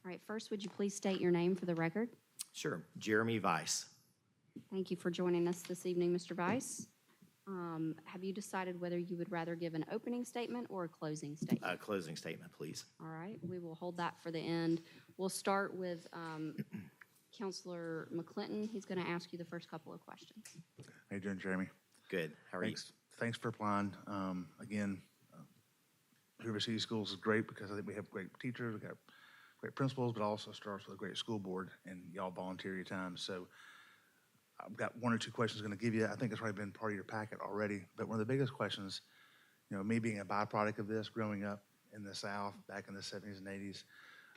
All right, first, would you please state your name for the record? Sure. Jeremy Weiss. Thank you for joining us this evening, Mr. Weiss. Have you decided whether you would rather give an opening statement or a closing statement? Closing statement, please. All right, we will hold that for the end. We'll start with Counselor McClinton. He's going to ask you the first couple of questions. How you doing, Jeremy? Good. How are Thanks. Thanks for applying. Again, Hoover City Schools is great because I think we have great teachers, we got great principals, but also starts with a great school board, and y'all volunteer your time. So I've got one or two questions I'm going to give you. I think it's probably been part of your packet already, but one of the biggest questions, me being a byproduct of this, growing up in the South back in the 70s and 80s,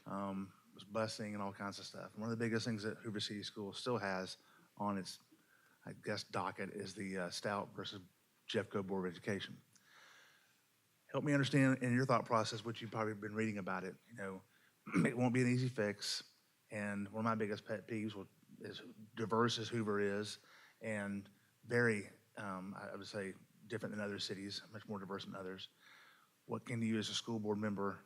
was busing and all kinds of stuff. And one of the biggest things that Hoover City Schools still has on its, I guess, docket is the Stout versus Jeffco Board of Education. Help me understand in your thought process what you've probably been reading about it. It won't be an easy fix, and one of my biggest pet peeves is diverse as Hoover is, and very, I would say, different than other cities, much more diverse than others. What can you, as a school board member,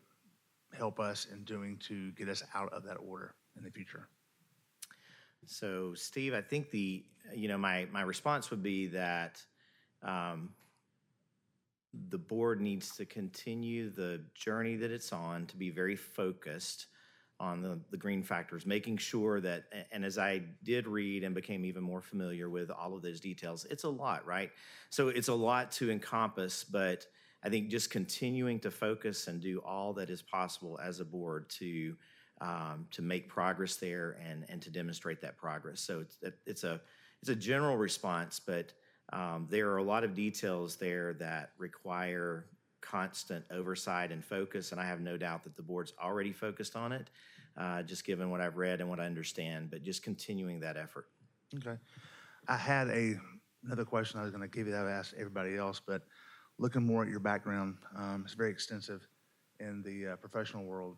help us in doing to get us out of that order in the future? So, Steve, I think my response would be that the board needs to continue the journey that it's on to be very focused on the green factors, making sure that, and as I did read and became even more familiar with all of those details, it's a lot, right? So it's a lot to encompass, but I think just continuing to focus and do all that is possible as a board to make progress there and to demonstrate that progress. So it's a general response, but there are a lot of details there that require constant oversight and focus, and I have no doubt that the board's already focused on it, just given what I've read and what I understand, but just continuing that effort. Okay. I had another question I was going to give you that I asked everybody else, but looking more at your background, it's very extensive in the professional world.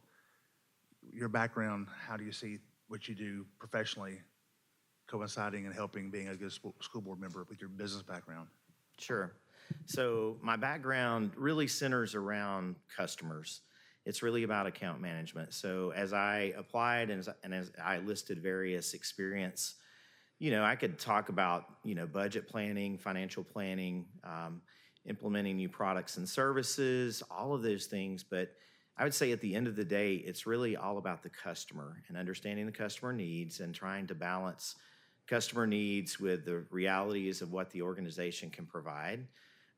Your background, how do you see what you do professionally coinciding and helping being a good school board member with your business background? Sure. So my background really centers around customers. It's really about account management. So as I applied and as I listed various experience, I could talk about, budget planning, financial planning, implementing new products and services, all of those things. But I would say at the end of the day, it's really all about the customer and understanding the customer needs and trying to balance customer needs with the realities of what the organization can provide,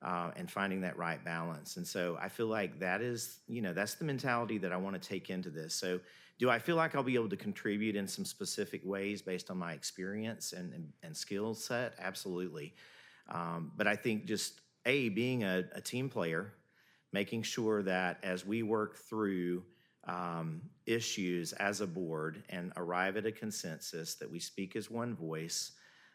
and finding that right balance. And so I feel like that is, that's the mentality that I want to take into this. So do I feel like I'll be able to contribute in some specific ways based on my experience and skill set? Absolutely. But I think just, being a team player, making sure that as we work through issues as a board and arrive at a consensus, that we speak as one voice,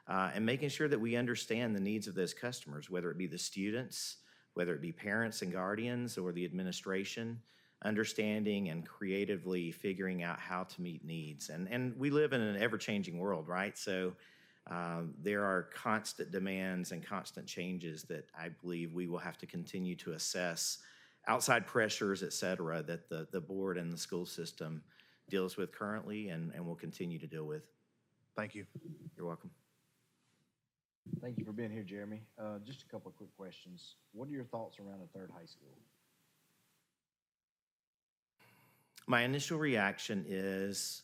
and making sure that we understand the needs of those customers, whether it be the students, whether it be parents and guardians or the administration, understanding and creatively figuring out how to meet needs. And we live in an ever-changing world, right? So there are constant demands and constant changes that I believe we will have to continue to assess, outside pressures, et cetera, that the board and the school system deals with currently and will continue to deal with. Thank you. You're welcome. Thank you for being here, Jeremy. Just a couple of quick questions. What are your thoughts around a third high school? My initial reaction is,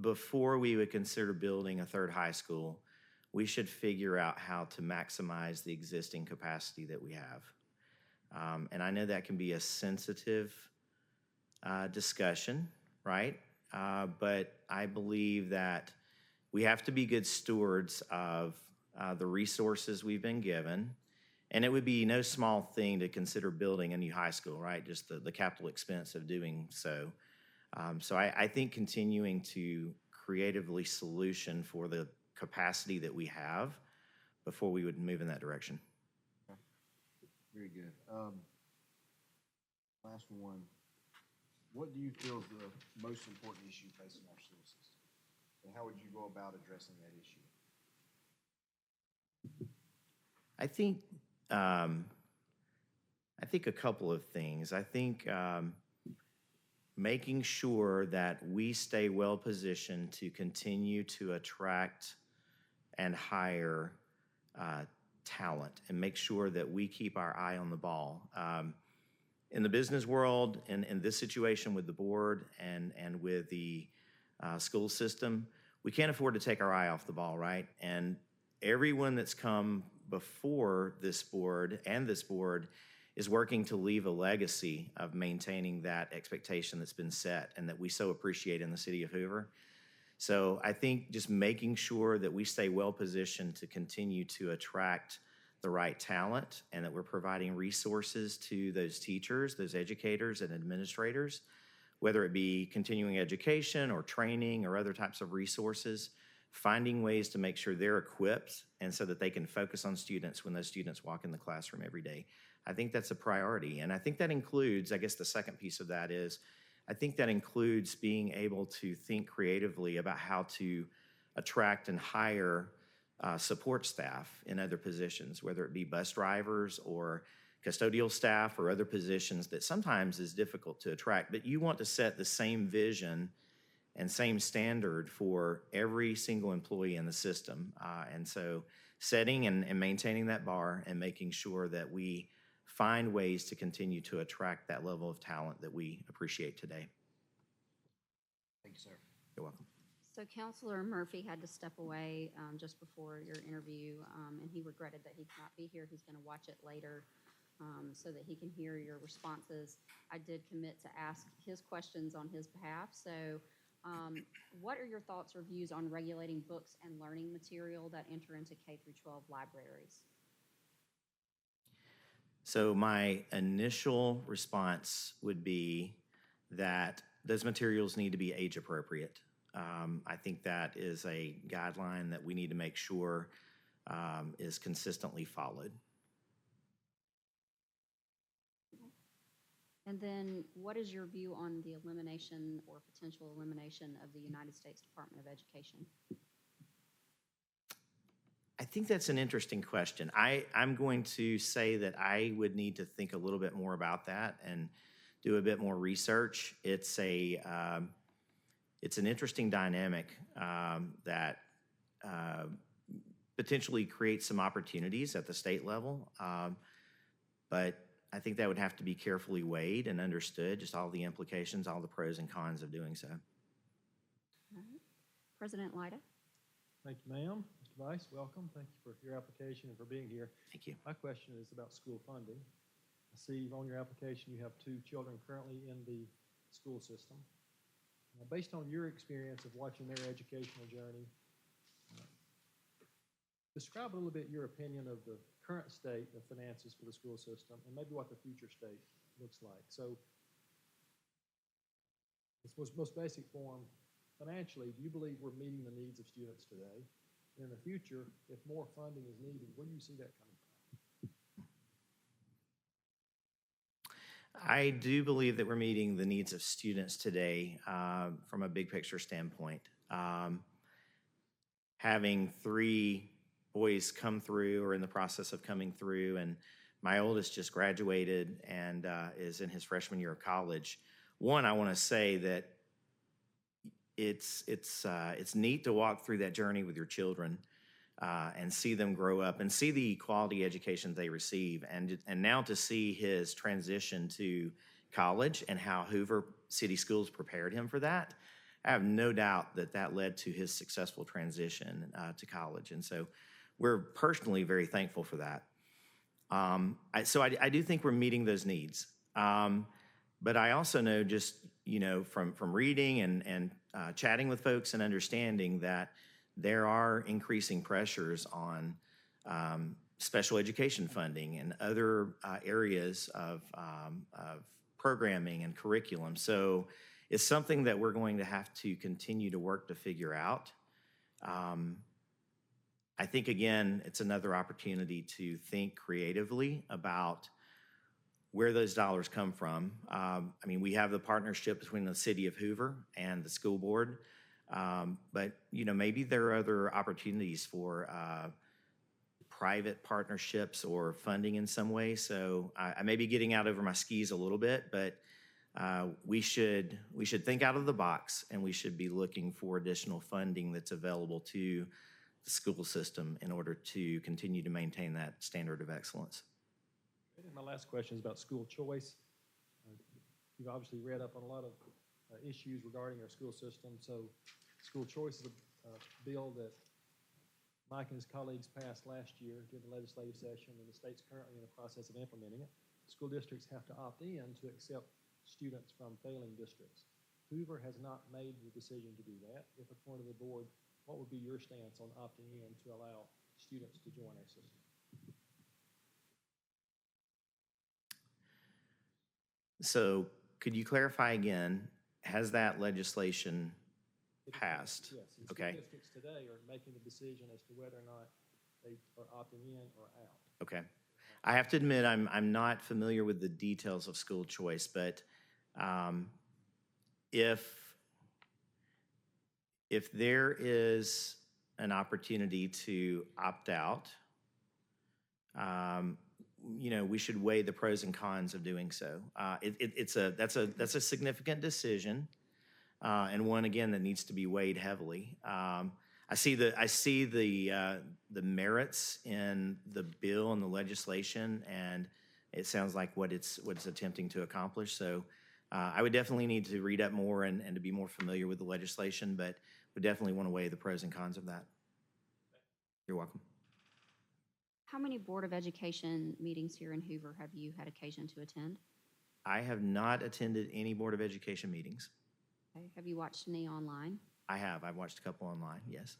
before we would consider building a third high school, we should figure out how to maximize the existing capacity that we have. And I know that can be a sensitive discussion, right? But I believe that we have to be good stewards of the resources we've been given. And it would be no small thing to consider building a new high school, right? Just the capital expense of doing so. So I think continuing to creatively solution for the capacity that we have before we would move in that direction. Very good. Last one. What do you feel is the most important issue facing our school system? And how would you go about addressing that issue? I think a couple of things. I think making sure that we stay well positioned to continue to attract and hire talent and make sure that we keep our eye on the ball. In the business world, in this situation with the board and with the school system, we can't afford to take our eye off the ball, right? And everyone that's come before this board and this board is working to leave a legacy of maintaining that expectation that's been set and that we so appreciate in the city of Hoover. So I think just making sure that we stay well positioned to continue to attract the right talent and that we're providing resources to those teachers, those educators and administrators, whether it be continuing education or training or other types of resources, finding ways to make sure they're equipped and so that they can focus on students when those students walk in the classroom every day. I think that's a priority. And I think that includes, I guess the second piece of that is, I think that includes being able to think creatively about how to attract and hire support staff in other positions, whether it be bus drivers or custodial staff or other positions that sometimes is difficult to attract. But you want to set the same vision and same standard for every single employee in the system. And so setting and maintaining that bar and making sure that we find ways to continue to attract that level of talent that we appreciate today. Thank you, sir. You're welcome. So Counselor Murphy had to step away just before your interview, and he regretted that he could not be here. He's going to watch it later so that he can hear your responses. I did commit to ask his questions on his behalf. So what are your thoughts or views on regulating books and learning material that enter into K-12 libraries? So my initial response would be that those materials need to be age appropriate. I think that is a guideline that we need to make sure is consistently followed. And then what is your view on the elimination or potential elimination of the United States Department of Education? I think that's an interesting question. I'm going to say that I would need to think a little bit more about that and do a bit more research. It's an interesting dynamic that potentially creates some opportunities at the state level, but I think that would have to be carefully weighed and understood, just all the implications, all the pros and cons of doing so. All right. President Lyda. Thank you, ma'am. Mr. Vice, welcome. Thank you for your application and for being here. Thank you. My question is about school funding. I see on your application you have 2 children currently in the school system. Now, based on your experience of watching their educational journey, describe a little bit your opinion of the current state of finances for the school system and maybe what the future state looks like. So, this was most basic form. Financially, do you believe we're meeting the needs of students today? And in the future, if more funding is needed, where do you see that coming from? I do believe that we're meeting the needs of students today from a big picture standpoint. Having 3 boys come through or in the process of coming through, and my oldest just graduated and is in his freshman year of college. One, I want to say that it's neat to walk through that journey with your children and see them grow up and see the quality education they receive, and now to see his transition to college and how Hoover City Schools prepared him for that. I have no doubt that that led to his successful transition to college, and so we're personally very thankful for that. So I do think we're meeting those needs, but I also know just from reading and chatting with folks and understanding that there are increasing pressures on special education funding and other areas of programming and curriculum. So it's something that we're going to have to continue to work to figure out. I think, again, it's another opportunity to think creatively about where those dollars come from. I mean, we have the partnership between the city of Hoover and the school board, but maybe there are other opportunities for private partnerships or funding in some way. So I may be getting out over my skis a little bit, but we should think out of the box, and we should be looking for additional funding that's available to the school system in order to continue to maintain that standard of excellence. And my last question is about school choice. You've obviously read up on a lot of issues regarding our school system. So school choice is a bill that Mike and his colleagues passed last year during the legislative session, and the state's currently in the process of implementing it. School districts have to opt in to accept students from failing districts. Hoover has not made the decision to do that. If appointed to the board, what would be your stance on opting in to allow students to join our system? So could you clarify again, has that legislation passed? Yes, and Okay. school districts today are making the decision as to whether or not they are opting in or out. Okay. I have to admit, I'm not familiar with the details of school choice, but if there is an opportunity to opt out, we should weigh the pros and cons of doing so. That's a significant decision, and one again that needs to be weighed heavily. I see the merits in the bill and the legislation, and it sounds like what it's attempting to accomplish. So I would definitely need to read up more and to be more familiar with the legislation, but would definitely want to weigh the pros and cons of that. You're welcome. How many Board of Education meetings here in Hoover have you had occasion to attend? I have not attended any Board of Education meetings. Okay. Have you watched any online? I have. I've watched a couple online, yes.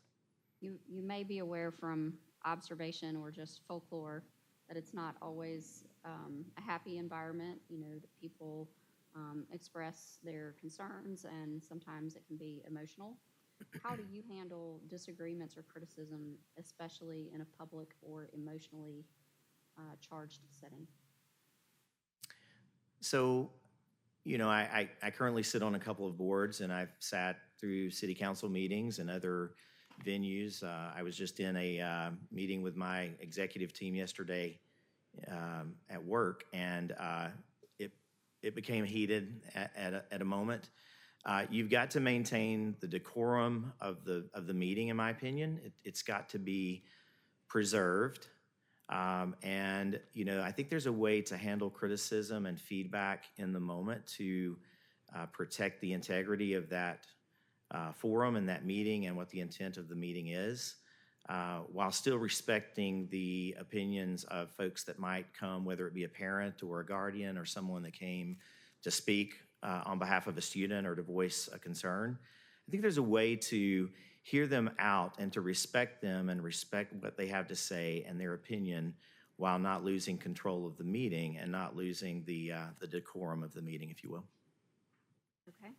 You may be aware from observation or just folklore that it's not always a happy environment, that people express their concerns, and sometimes it can be emotional. How do you handle disagreements or criticism, especially in a public or emotionally charged setting? So, I currently sit on a couple of boards, and I've sat through city council meetings and other venues. I was just in a meeting with my executive team yesterday at work, and it became heated at a moment. You've got to maintain the decorum of the meeting, in my opinion. It's got to be preserved. And I think there's a way to handle criticism and feedback in the moment to protect the integrity of that forum and that meeting and what the intent of the meeting is, while still respecting the opinions of folks that might come, whether it be a parent or a guardian or someone that came to speak on behalf of a student or to voice a concern. I think there's a way to hear them out and to respect them and respect what they have to say and their opinion, while not losing control of the meeting and not losing the decorum of the meeting, if you will. Okay.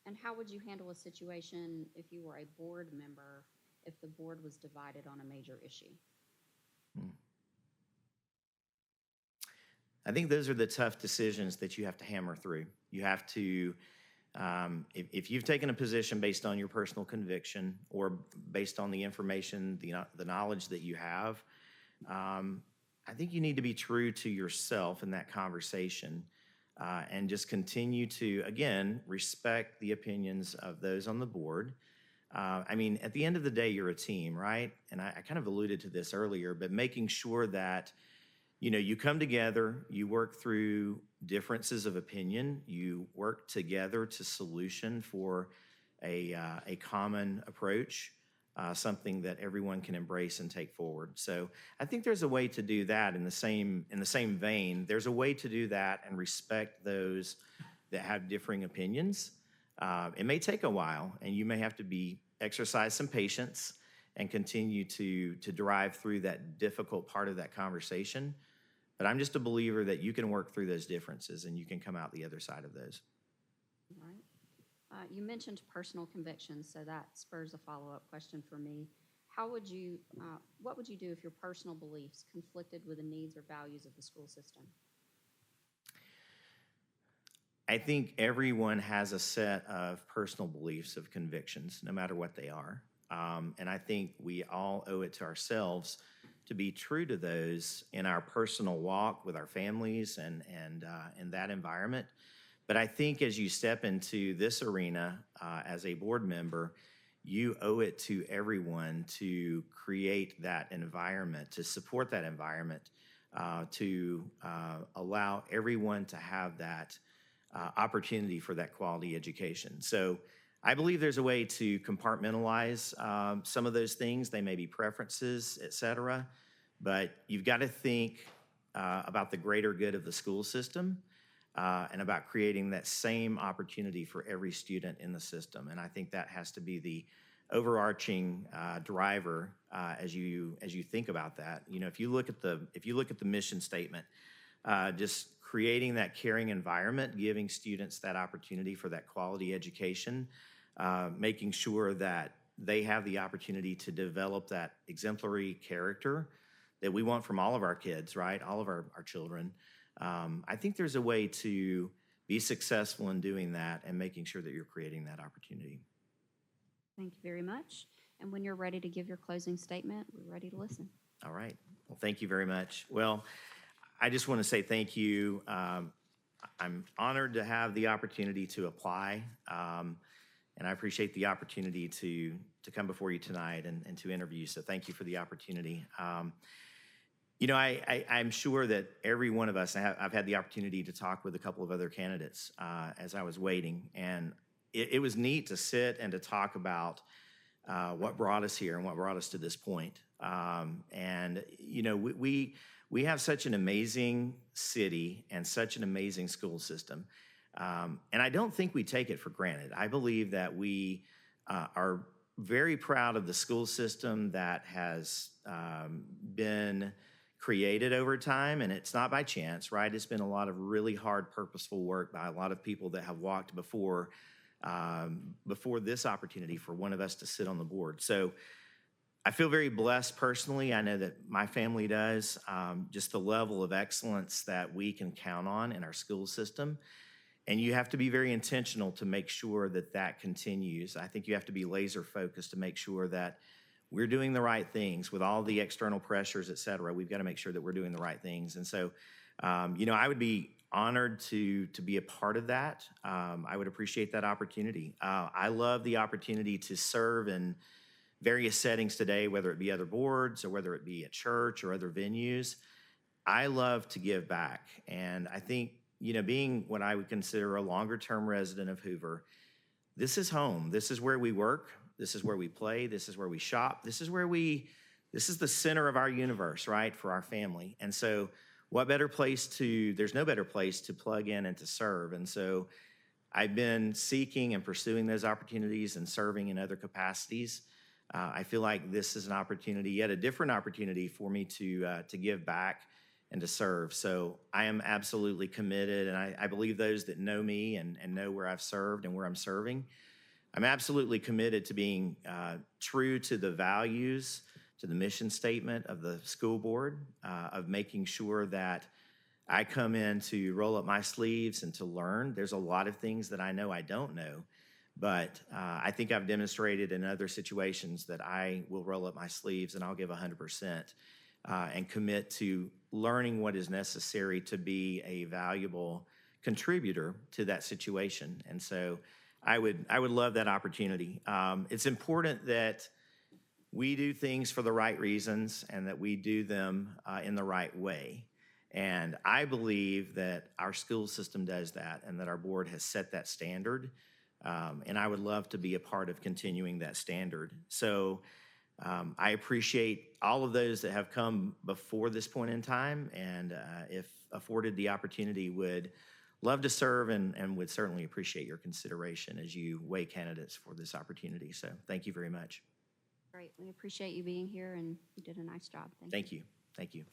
And how would you handle a situation if you were a board member, if the board was divided on a major issue? I think those are the tough decisions that you have to hammer through. You have to, if you've taken a position based on your personal conviction or based on the information, the knowledge that you have, I think you need to be true to yourself in that conversation, and just continue to, again, respect the opinions of those on the board. At the end of the day, you're a team, right? And I kind of alluded to this earlier, but making sure that you come together, you work through differences of opinion, you work together to solution for a common approach, something that everyone can embrace and take forward. So I think there's a way to do that in the same vein. There's a way to do that and respect those that have differing opinions. It may take a while, and you may have to exercise some patience and continue to drive through that difficult part of that conversation. But I'm just a believer that you can work through those differences and you can come out the other side of those. All right. You mentioned personal convictions, so that spurs a follow-up question for me. What would you do if your personal beliefs conflicted with the needs or values of the school system? I think everyone has a set of personal beliefs, of convictions, no matter what they are. And I think we all owe it to ourselves to be true to those in our personal walk with our families and in that environment. But I think as you step into this arena as a board member, you owe it to everyone to create that environment, to support that environment, to allow everyone to have that opportunity for that quality education. So I believe there's a way to compartmentalize some of those things. They may be preferences, et cetera, but you've got to think about the greater good of the school system and about creating that same opportunity for every student in the system. And I think that has to be the overarching driver as you think about that. You know, if you look at the mission statement, just creating that caring environment, giving students that opportunity for that quality education, making sure that they have the opportunity to develop that exemplary character that we want from all of our kids, right? All of our children. I think there's a way to be successful in doing that and making sure that you're creating that opportunity. Thank you very much. And when you're ready to give your closing statement, we're ready to listen. All right. Well, thank you very much. Well, I just want to say thank you. I'm honored to have the opportunity to apply, and I appreciate the opportunity to come before you tonight and to interview. So thank you for the opportunity. You know, I'm sure that every one of us, I've had the opportunity to talk with a couple of other candidates as I was waiting, and it was neat to sit and to talk about what brought us here and what brought us to this point. And, you know, we have such an amazing city and such an amazing school system. And I don't think we take it for granted. I believe that we are very proud of the school system that has been created over time, and it's not by chance, right? It's been a lot of really hard, purposeful work by a lot of people that have walked before this opportunity for one of us to sit on the board. So I feel very blessed personally. I know that my family does. Just the level of excellence that we can count on in our school system. And you have to be very intentional to make sure that that continues. I think you have to be laser focused to make sure that we're doing the right things with all the external pressures, et cetera. We've got to make sure that we're doing the right things. And so, you know, I would be honored to be a part of that. I would appreciate that opportunity. I love the opportunity to serve in various settings today, whether it be other boards or whether it be at church or other venues. I love to give back. And I think, you know, being what I would consider a longer-term resident of Hoover, this is home. This is where we work. This is where we play. This is where we shop. This is the center of our universe, right, for our family. And so there's no better place to plug in and to serve. And so I've been seeking and pursuing those opportunities and serving in other capacities. I feel like this is an opportunity, yet a different opportunity for me to give back and to serve. So I am absolutely committed, and I believe those that know me and know where I've served and where I'm serving, I'm absolutely committed to being true to the values, to the mission statement of the school board, of making sure that I come in to roll up my sleeves and to learn. There's a lot of things that I know I don't know, but I think I've demonstrated in other situations that I will roll up my sleeves and I'll give 100% and commit to learning what is necessary to be a valuable contributor to that situation. And so I would love that opportunity. It's important that we do things for the right reasons and that we do them in the right way. And I believe that our school system does that and that our board has set that standard. And I would love to be a part of continuing that standard. So I appreciate all of those that have come before this point in time, and if afforded the opportunity, would love to serve and would certainly appreciate your consideration as you weigh candidates for this opportunity. So thank you very much. Great. We appreciate you being here, and you did a nice job. Thank you. Thank you. Thank you.